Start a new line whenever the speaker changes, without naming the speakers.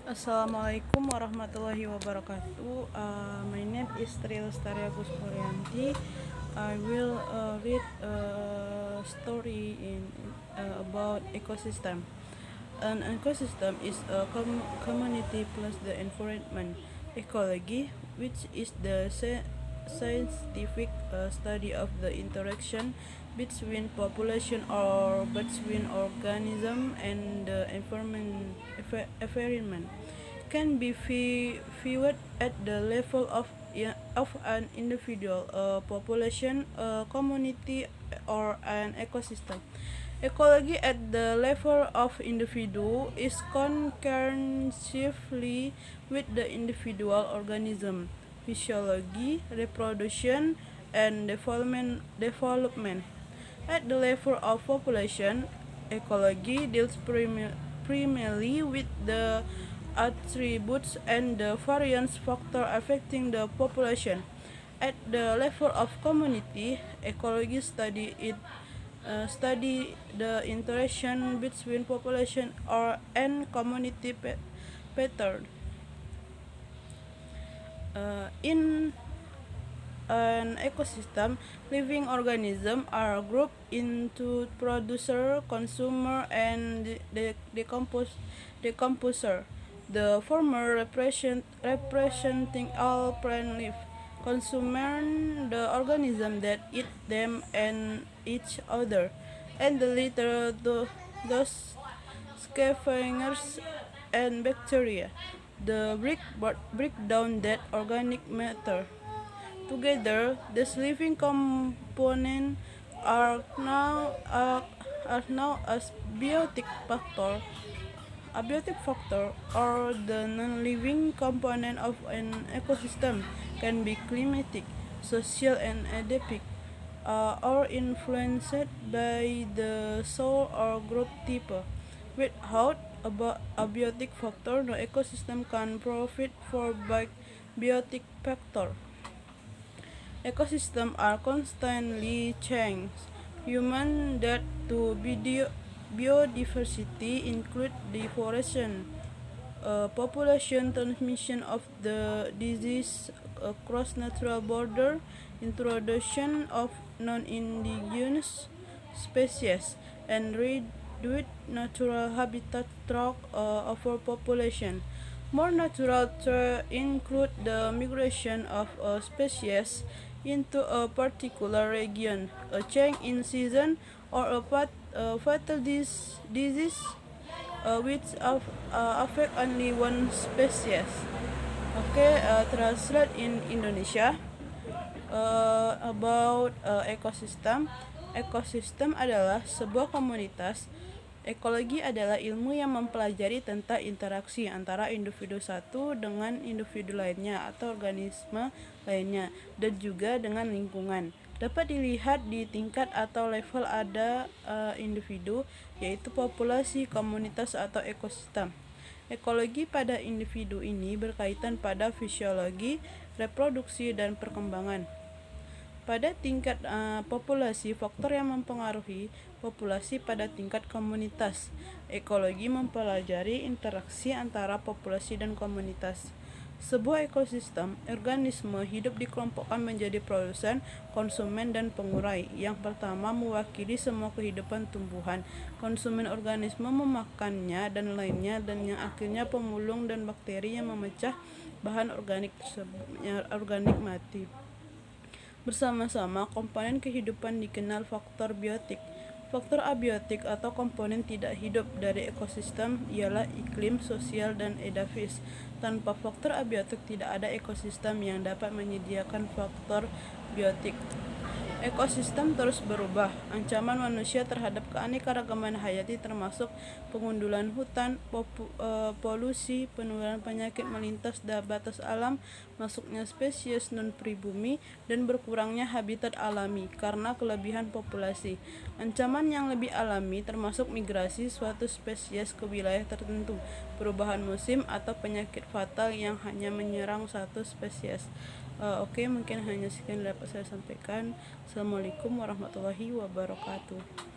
Assalamualaikum warahmatullahi wabarakatuh. My name is Tri Lestari Agus Puryanti. I will read a story about ecosystem. An ecosystem is a community plus the environment. Ecology, which is the scientific study of the interaction between population or between organism and the environment, can be viewed at the level of an individual, a population, a community, or an ecosystem. Ecology at the level of individual is concurrently with the individual organism, physiology, reproduction, and development. At the level of population, ecology deals primarily with the attributes and the variance factor affecting the population. At the level of community, ecology study the interaction between population and community pattern. In an ecosystem, living organisms are grouped into producer, consumer, and decomposer. The former representing all plant life, consumer the organism that eat them and each other, and the latter those scavengers and bacteria. The break down that organic matter. Together, these living components are now as biotic factor. A biotic factor, or the non-living component of an ecosystem, can be climatic, social, and edaphic, or influenced by the soil or growth type. Without a biotic factor, no ecosystem can profit from biotic factor. Ecosystems are constantly changing. Human death to biodiversity include deforestation, population transmission of the disease across natural border, introduction of non-indigenous species, and reduced natural habitat through overpopulation. More natural threats include the migration of a species into a particular region, a change in season, or a fatal disease which affect only one species. Okay, translate in Indonesia about ecosystem. Ekosistem adalah sebuah komunitas. Ekologi adalah ilmu yang mempelajari tentang interaksi antara individu satu dengan individu lainnya atau organisme lainnya, dan juga dengan lingkungan. Dapat dilihat di tingkat atau level ada individu, yaitu populasi, komunitas, atau ekosistem. Ekologi pada individu ini berkaitan pada fisiologi, reproduksi, dan perkembangan. Pada tingkat populasi, faktor yang mempengaruhi populasi pada tingkat komunitas. Ekologi mempelajari interaksi antara populasi dan komunitas. Sebuah ekosistem, organisme hidup dikelompokkan menjadi produsen, konsumen, dan pengurai. Yang pertama mewakili semua kehidupan tumbuhan. Konsumen organisme memakannya dan lainnya, dan yang akhirnya pemulung dan bakteri yang memecah bahan organik mati. Bersama-sama komponen kehidupan dikenal faktor biotik. Faktor abiotik atau komponen tidak hidup dari ekosistem ialah iklim, sosial, dan edafis. Tanpa faktor abiotik tidak ada ekosistem yang dapat menyediakan faktor biotik. Ekosistem terus berubah. Ancaman manusia terhadap keanekaragaman hayati termasuk pengundulan hutan, polusi, penularan penyakit melintas batas alam, masuknya spesies non-pribumi, dan berkurangnya habitat alami karena kelebihan populasi. Ancaman yang lebih alami termasuk migrasi suatu spesies ke wilayah tertentu, perubahan musim, atau penyakit fatal yang hanya menyerang satu spesies. Oke, mungkin hanya sekian dapat saya sampaikan. Assalamualaikum warahmatullahi wabarakatuh.